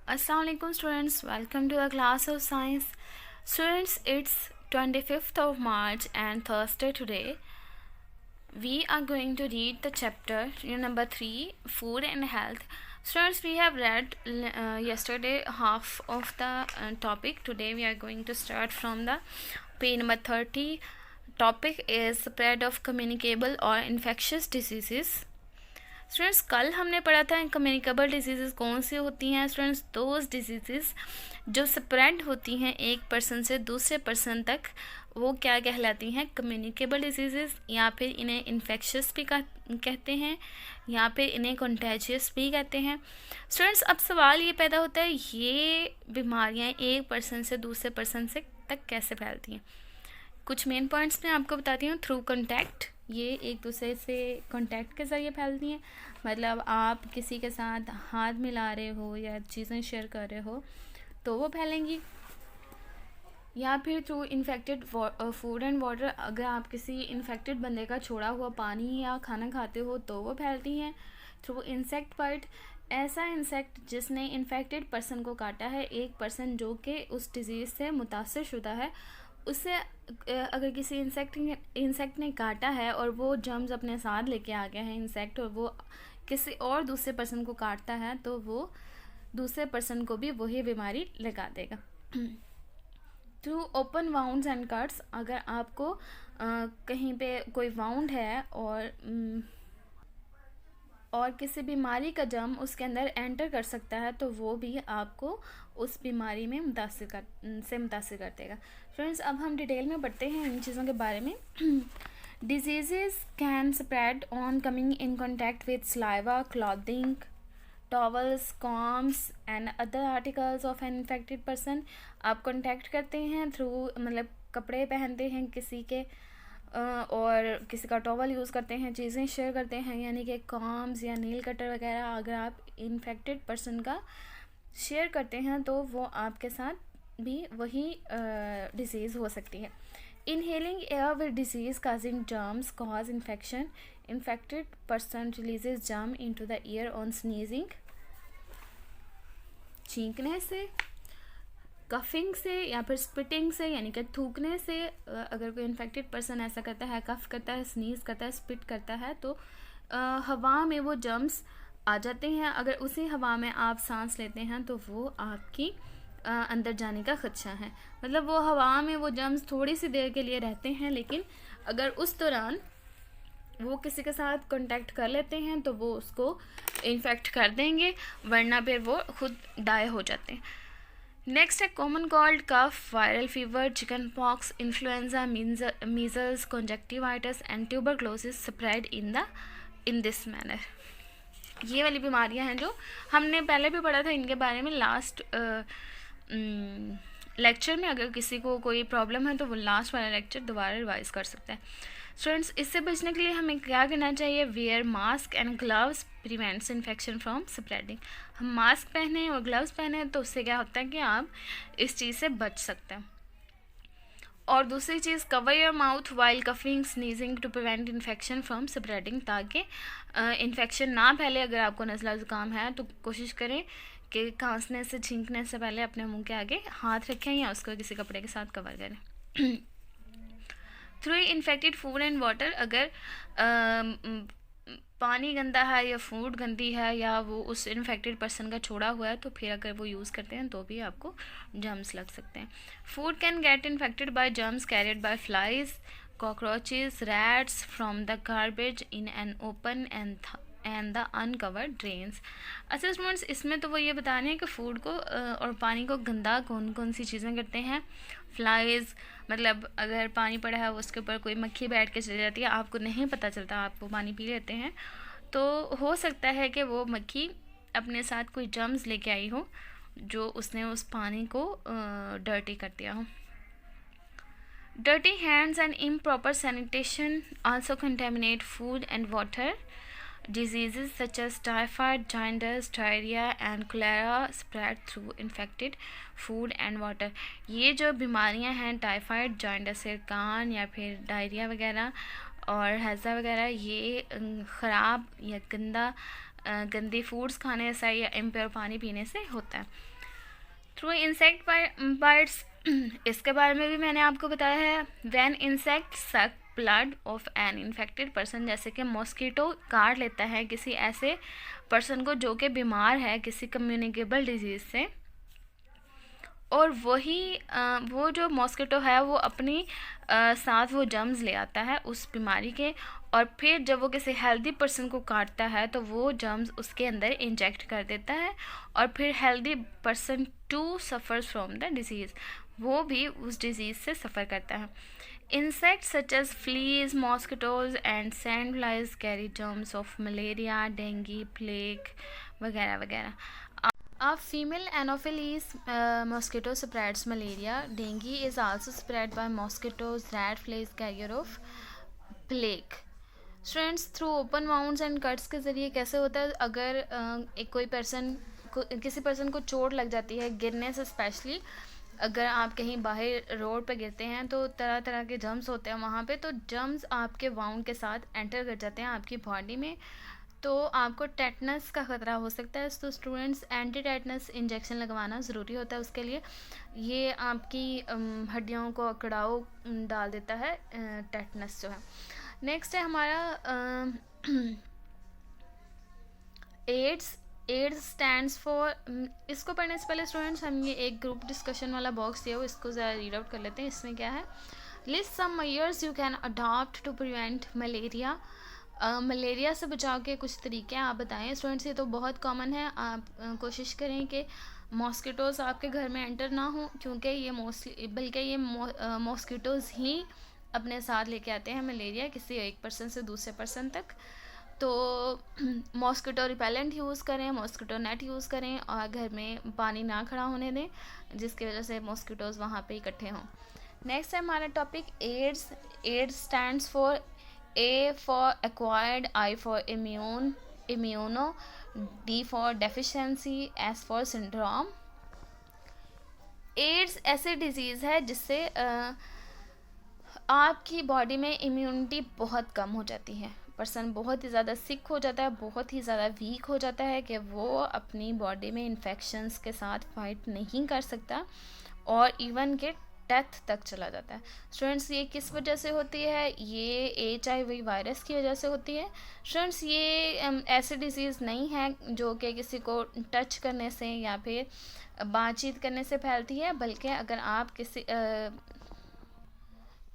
Assalamualaikum students, welcome to the class of science. Students, it's 25th of March and Thursday today. We are going to read the chapter number 3, Food and Health. Students, we have read yesterday half of the topic. Today we are going to start from the page number 30. Topic is spread of communicable or infectious diseases. Students कल हमने पढ़ा था communicable disease कौन सी होती हैं students, those disease जो spread होती हैं एक पर्सन से दूसरे पर्सन तक, वो क्या कहलाती हैं? कम्युनिकेबल डिजीज़, या फिर इन्हें इन्फेक्शियस भी कहते हैं, या फिर इन्हें कंटेजियस भी कहते हैं। स्टूडेंट्स अब सवाल ये पैदा होता है, ये बीमारियां एक पर्सन से दूसरे पर्सन से तक कैसे फैलती हैं? कुछ मेन पॉइंट्स मैं आपको बताती हूँ। थ्रू कॉन्टैक्ट, ये एक दूसरे से कांटेक्ट के ज़रिए फैलती हैं। मतलब आप किसी के साथ हाथ मिला रहे हो या चीज़ें शेयर कर रहे हो तो वो फैलेंगी। या फिर through infected food and water, अगर आप किसी इन्फेक्टेड बंदे का छोड़ा हुआ पानी या खाना खाते हो तो वो फैलती हैं। थ्रू इंसेक्ट बाइट, ऐसा इंसेक्ट जिसने इन्फेक्टेड पर्सन को काटा है, एक पर्सन जो कि उस डिज़ीज़ से मुतासर शुदा है, उससे अगर किसी इंसेक्ट ने काटा है और वो जर्म्स अपने साथ लेके आ गया है इंसेक्ट, और वो किसी और दूसरे पर्सन को काटता है तो वो दूसरे पर्सन को भी वही बीमारी लगा देगा। Through open wounds and cuts, अगर आपको कहीं पे कोई वाउंड है और किसी बीमारी का जर्म उसके अंदर एंटर कर सकता है तो वो भी आपको उस बीमारी में मुतासिर कर देगा। फ्रेंड्स अब हम डिटेल में पढ़ते हैं इन चीज़ों के बारे में। Disease can spread on coming in contact with saliva, clothing, towels, combs and other articles of an infected person. आप कॉन्टैक्ट करते हैं थ्रू, मतलब कपड़े पहनते हैं किसी के और किसी का टॉवल यूज़ करते हैं, चीज़ें शेयर करते हैं, यानी कि कॉम्स या नील कटर वगैरह अगर आप इन्फेक्टेड पर्सन का शेयर करते हैं तो वो आपके साथ भी वही डिजीज़ हो सकती है। Inhaling air with disease causing germs cause infection. Infected person releases germ into the air on sneezing, छींकने से, कफिंग से या फिर स्पिटिंग से यानी कि थूकने से। अगर कोई इन्फेक्टेड पर्सन ऐसा करता है, कफ करता है, स्नीज करता है, स्पिट करता है तो हवा में वो जर्म्स आ जाते हैं। अगर उसी हवा में आप सांस लेते हैं तो वो आपकी अंदर जाने का खदशा है। मतलब वो हवा में वो जर्म्स थोड़ी सी देर के लिए रहते हैं, लेकिन अगर उस दौरान वो किसी के साथ कांटेक्ट कर लेते हैं तो वो उसको इन्फेक्ट कर देंगे, वरना फिर वो खुद डाई हो जाते हैं। नेक्स्ट है common cold, cough, viral fever, chicken pox, influenza, measles, conjunctivitis and tuberculosis spread in this manner. ये वाली बीमारियां हैं जो हमने पहले भी पढ़ा था इनके बारे में लास्ट लेक्चर में। अगर किसी को कोई प्रॉब्लम है तो वो लास्ट वाला लेक्चर दोबारा रिवाइज कर सकते हैं। स्टूडेंट्स इससे बचने के लिए हमें क्या करना चाहिए? Wear mask and gloves prevents infection from spreading. हम मास्क पहने और ग्लव्स पहने तो उससे क्या होता है कि आप इस चीज़ से बच सकते हैं। और दूसरी चीज़, cover your mouth while coughing, sneezing to prevent infection from spreading, ताकि इन्फेक्शन ना फैले। अगर आपको नज़ला ज़ुकाम है तो कोशिश करें कि खांसने से, छींकने से पहले अपने मुंह के आगे हाथ रखें या उसको किसी कपड़े के साथ कवर करें। Through infected food and water, अगर पानी गंदा है या फूड गंदी है या वो उस इन्फेक्टेड पर्सन का छोड़ा हुआ है तो फिर अगर वो यूज़ करते हैं तो भी आपको जर्म्स लग सकते हैं। Food can get infected by germs carried by flies, cockroaches, rats from the garbage in an open and the uncovered drains. अच्छा स्टूडेंट्स, इसमें तो वो ये बता रहे हैं कि फूड को और पानी को गंदा कौन कौन सी चीज़ें करते हैं। फ्लाइज, मतलब अगर पानी पड़ा है उसके ऊपर कोई मक्खी बैठ के चली जाती है, आपको नहीं पता चलता, आप वो पानी पी लेते हैं तो हो सकता है कि वो मक्खी अपने साथ कोई जर्म्स लेके आई हो जो उसने उस पानी को डर्टी कर दिया हो। Dirty hands and improper sanitation also contaminate food and water. Diseases such as typhoid, jaundice, diarrhea and cholera spread through infected food and water. ये जो बीमारियां हैं टाइफाइड, जॉन्डिस, कान या फिर डायरिया वगैरह और हैज़ा वगैरह, ये ख़राब या गंदा गंदे फूड्स खाने से या इम्प्योर पानी पीने से होता है। थ्रू इंसेक्ट बाइट्स, इसके बारे में भी मैंने आपको बताया है। व्हेन इंसेक्ट सक blood of an infected person, जैसे कि मॉस्किटो काट लेता है किसी ऐसे पर्सन को जो कि बीमार है किसी कम्युनिकेबल डिजीज़ से, और वो जो मॉस्किटो है वो अपनी साथ वो जर्म्स ले आता है उस बीमारी के, और फिर जब वो किसी हेल्दी पर्सन को काटता है तो वो जर्म्स उसके अंदर इंजेक्ट कर देता है, और फिर healthy person too suffers from the disease, वो भी उस डिज़ीज़ से सफ़र करता है। Insects such as fleas, mosquitoes and sandflies carry germs of malaria, dengue, plague वगैरह वगैरह. A female Anopheles mosquito spreads malaria. Dengue is also spread by mosquitoes. Rat flies carrier of plague. Students, through open wounds and cuts के ज़रिए कैसे होता है, अगर कोई person को किसी पर्सन को चोट लग जाती है गिरने से, स्पेशली अगर आप कहीं बाहर रोड पे गिरते हैं तो तरह तरह के जर्म्स होते हैं वहाँ पे, तो जर्म्स आपके वाउंड के साथ एंटर कर जाते हैं आपकी बॉडी में, तो आपको टेटनस का ख़तरा हो सकता है। तो स्टूडेंट्स, एंटी टेटनस इंजेक्शन लगवाना ज़रूरी होता है उसके लिए। ये आपकी हड्डियों को अकड़ाव डाल देता है टेटनस जो है। नेक्स्ट है हमारा एड्स। एड्स स्टैंड्स फॉर, इसको पढ़ने से पहले स्टूडेंट्स हम ये एक ग्रुप डिस्कशन वाला बॉक्स दिया हो, इसको ज़रा रीड आउट कर लेते हैं। इसमें क्या है, list some measures you can adopt to prevent malaria. Malaria से बचाव के कुछ तरीके आप बताएं। स्टूडेंट्स, ये तो बहुत कॉमन है, आप कोशिश करें कि मॉस्किटोज़ आपके घर में एंटर ना हो, क्योंकि ये बल्कि ये मॉस्किटोज़ ही अपने साथ लेके आते हैं मलेरिया किसी एक पर्सन से दूसरे पर्सन तक। तो मॉस्किटो रिपेलेंट यूज़ करें, मॉस्किटो नेट यूज़ करें, और घर में पानी ना खड़ा होने दें जिसकी वजह से मॉस्किटोज़ वहाँ पे इकट्ठे हों। नेक्स्ट है हमारा topic AIDS. AIDS stands for A for acquired, I for immuno, D for deficiency, S for syndrome. AIDS ऐसे डिजीज़ है जिससे आपकी बॉडी में इम्यूनिटी बहुत कम हो जाती है, पर्सन बहुत ही ज़्यादा सिक हो जाता है, बहुत ही ज़्यादा वीक हो जाता है कि वो अपनी बॉडी में इन्फेक्शंस के साथ फाइट नहीं कर सकता, और इवन के डेथ तक चला जाता है। स्टूडेंट्स, ये किस वजह से होती है, ये HIV वायरस की वजह से होती है। स्टूडेंट्स, ये ऐसी डिजीज़ नहीं है जो कि किसी को टच करने से या फिर बातचीत करने से फैलती है, बल्कि अगर आप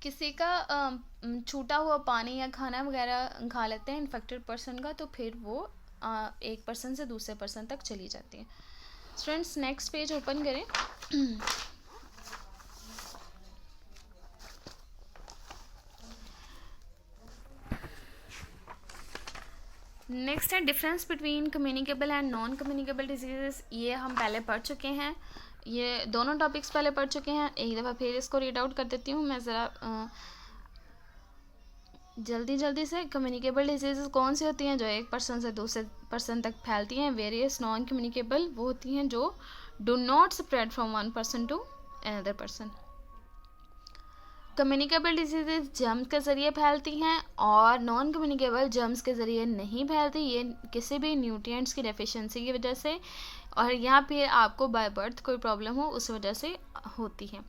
किसी का छूटा हुआ पानी या खाना वगैरह खा लेते हैं इन्फेक्टेड पर्सन का, तो फिर वो एक पर्सन से दूसरे पर्सन तक चली जाती है। स्टूडेंट्स, नेक्स्ट पेज ओपन करें। नेक्स्ट है difference between communicable and non communicable disease. ये हम पहले पढ़ चुके हैं, ये दोनों टॉपिक्स पहले पढ़ चुके हैं। एक दफ़ा फिर इसको रीड आउट कर देती हूँ मैं ज़रा जल्दी से। कम्युनिकेबल डिजीज़ कौन सी होती हैं, जो एक पर्सन से दूसरे पर्सन तक फैलती हैं। वेरियस नॉन कम्युनिकेबल वो होती हैं जो do not spread from one person to another person. Communicable disease germs के ज़रिए फैलती हैं, और नॉन कम्युनिकेबल जर्म्स के ज़रिए नहीं फैलती, ये किसी भी न्यूट्रिएंट्स की डेफिशिएंसी की वजह से, और यहाँ पे आपको बाय बर्थ कोई प्रॉब्लम हो उस वजह से होती है।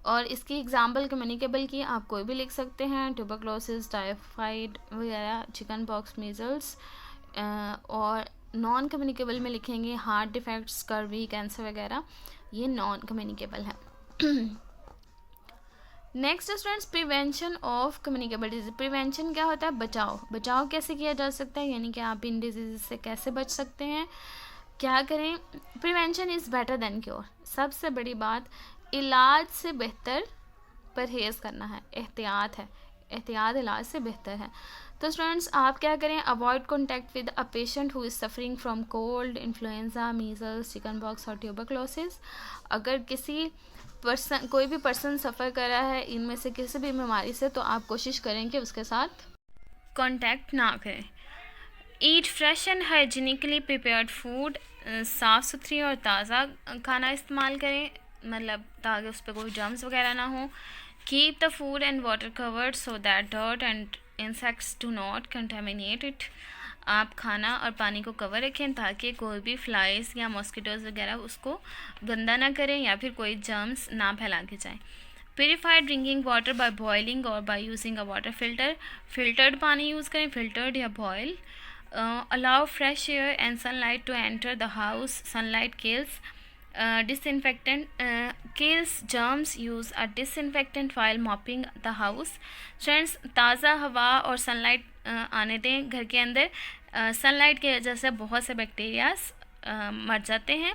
और इसकी एग्जांपल कम्युनिकेबल की आप कोई भी लिख सकते हैं, ट्यूबरक्लोसिस, टाइफाइड वगैरह, चिकन पॉक्स, मीजल्स। और नॉन कम्युनिकेबल में लिखेंगे हार्ट डिफेक्ट्स, स्कर्वी, कैंसर वगैरह, ये नॉन कम्युनिकेबल है। Next students, prevention of communicable disease. Prevention क्या होता है, बचाव कैसे किया जा सकता है, यानी कि आप इन डिजीज से कैसे बच सकते हैं, क्या करें। Prevention is better than cure. सबसे बड़ी बात, इलाज से बेहतर परहेज़ करना है, एहतियात इलाज से बेहतर है। तो स्टूडेंट्स, आप क्या करें, avoid contact with a patient who is suffering from cold, influenza, measles, chicken pox और ट्यूबरक्लोसिस। अगर कोई भी पर्सन सफ़र कर रहा है इनमें से किसी भी बीमारी से, तो आप कोशिश करें कि उसके साथ कांटेक्ट ना करें। ईट fresh and hygienically prepared food. साफ़ सुथरी और ताज़ा खाना इस्तेमाल करें, मतलब ताकि उस पर कोई जर्म्स वगैरह ना हो। Keep the food and water covered so that dirt and insects do not contaminate it. आप खाना और पानी को कवर रखें ताकि कोई भी फ्लाइज या मॉस्किटोज़ वगैरह उसको गंदा ना करें या फिर कोई जर्म्स ना फैला के जाएँ। Purified drinking water by boiling और by using a water filter, filtered पानी यूज़ करें, फिल्टर्ड या boil. Allow fresh air and sunlight to enter the house, sunlight kills kills germs, use a disinfectant while mopping the house. Friends, ताज़ा हवा और sunlight आने दें घर के अंदर। सनलाइट की वजह से बहुत से बैक्टीरियाज मर जाते हैं।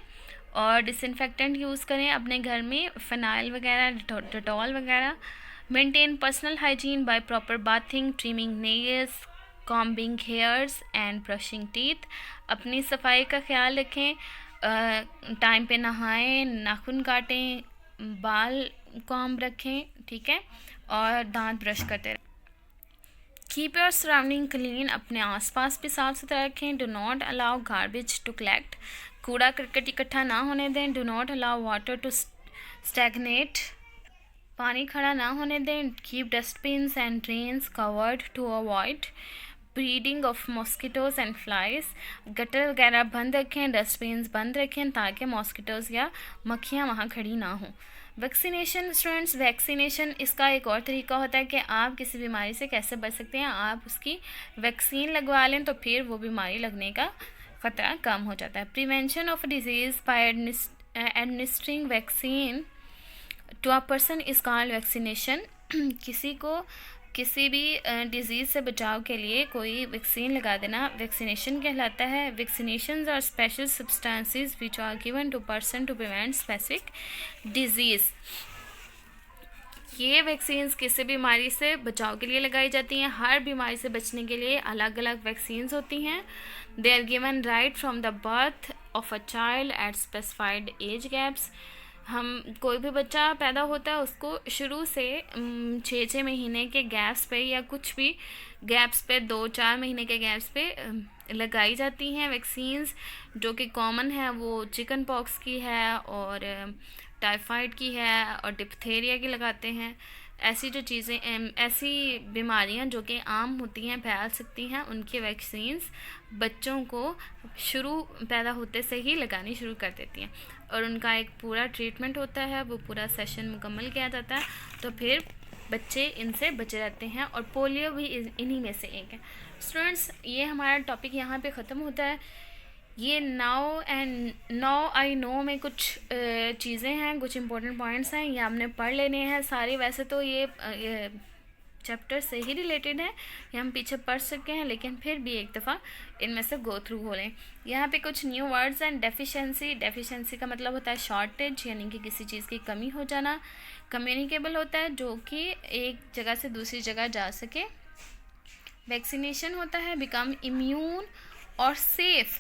और डिसइंफेक्टेंट यूज़ करें अपने घर में, फिनाइल वगैरह, डेटॉल वगैरह। Maintain personal hygiene by proper bathing, trimming nails, combing hairs and brushing teeth. अपनी सफाई का ख्याल रखें, टाइम पे नहाएं, नाखून काटें, बाल कॉम्ब रखें, ठीक है, और दांत ब्रश करते रहें। कीप योर सराउंडिंग क्लीन, अपने आसपास भी साफ़ सुथरा रखें। Do not allow garbage to collect, कूड़ा करकट इकट्ठा ना होने दें। Do not allow water to stagnate, पानी खड़ा ना होने दें। Keep dustbins and drains covered to avoid breeding of mosquitoes and flies, gutter वगैरह बंद रखें, डस्टबिन्स बंद रखें ताकि मॉस्किटोज़ या मक्खियाँ वहाँ खड़ी ना हों। वैक्सीनेशन, स्टूडेंट्स, वैक्सीनेशन इसका एक और तरीका होता है कि आप किसी बीमारी से कैसे बच सकते हैं। आप उसकी वैक्सीन लगवा लें तो फिर वो बीमारी लगने का ख़तरा कम हो जाता है। Prevention of disease by administering vaccine to a person is called vaccination. किसी को किसी भी डिज़ीज़ से बचाव के लिए कोई वैक्सीन लगा देना वैक्सीनेशन कहलाता है। Vaccinations are special substances which are given to person to prevent specific disease. ये वैक्सीन्स किसी बीमारी से बचाव के लिए लगाई जाती हैं। हर बीमारी से बचने के लिए अलग अलग वैक्सीन्स होती हैं। They are given right from the birth of a child at specified age gaps. हम कोई भी बच्चा पैदा होता है उसको शुरू से 6 महीने के गैप्स पे या कुछ भी गैप्स पे 2-4 महीने के गैप्स पे लगाई जाती हैं वैक्सीन्स। जो कि कॉमन है वो चिकन पॉक्स की है और टाइफाइड की है और डिप्थेरिया की लगाते हैं। ऐसी जो चीज़ें, ऐसी बीमारियां जो कि आम होती हैं, फैल सकती हैं, उनकी वैक्सीन्स बच्चों को शुरू पैदा होते से ही लगानी शुरू कर देती हैं और उनका एक पूरा ट्रीटमेंट होता है, वो पूरा सेशन मुकम्मल किया जाता है तो फिर बच्चे इनसे बचे रहते हैं। और पोलियो भी इन्हीं में से एक है। स्टूडेंट्स, ये हमारा टॉपिक यहाँ पे ख़त्म होता है। ये नाउ आई नो में कुछ चीज़ें हैं, कुछ इंपॉर्टेंट पॉइंट्स हैं, ये आपने पढ़ लेने हैं सारे। वैसे तो ये चैप्टर से ही रिलेटेड है, ये हम पीछे पढ़ सकते हैं, लेकिन फिर भी एक दफ़ा इनमें से गो थ्रू हो लें। यहाँ पे कुछ न्यू वर्ड्स एंड डेफिशिएंसी का मतलब होता है शॉर्टेज, यानी कि किसी चीज़ की कमी हो जाना। कम्युनिकेबल होता है जो कि एक जगह से दूसरी जगह जा सके। वैक्सीनेशन होता है बिकम इम्यून और सेफ़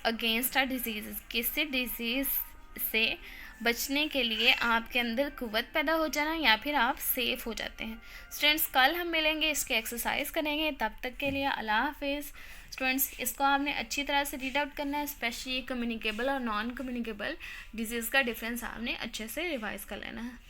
अगेंस्ट अ डिजीज़, किसी डिजीज़ से बचने के लिए आपके अंदर कुव्वत पैदा हो जाना या फिर आप सेफ़ हो जाते हैं। स्टूडेंट्स, कल हम मिलेंगे, इसके एक्सरसाइज करेंगे। तब तक के लिए अल्लाह हाफिज़। स्टूडेंट्स, इसको आपने अच्छी तरह से रीड आउट करना है, स्पेशली कम्युनिकेबल और नॉन कम्युनिकेबल डिजीज़ का डिफरेंस आपने अच्छे से रिवाइज़ कर लेना है।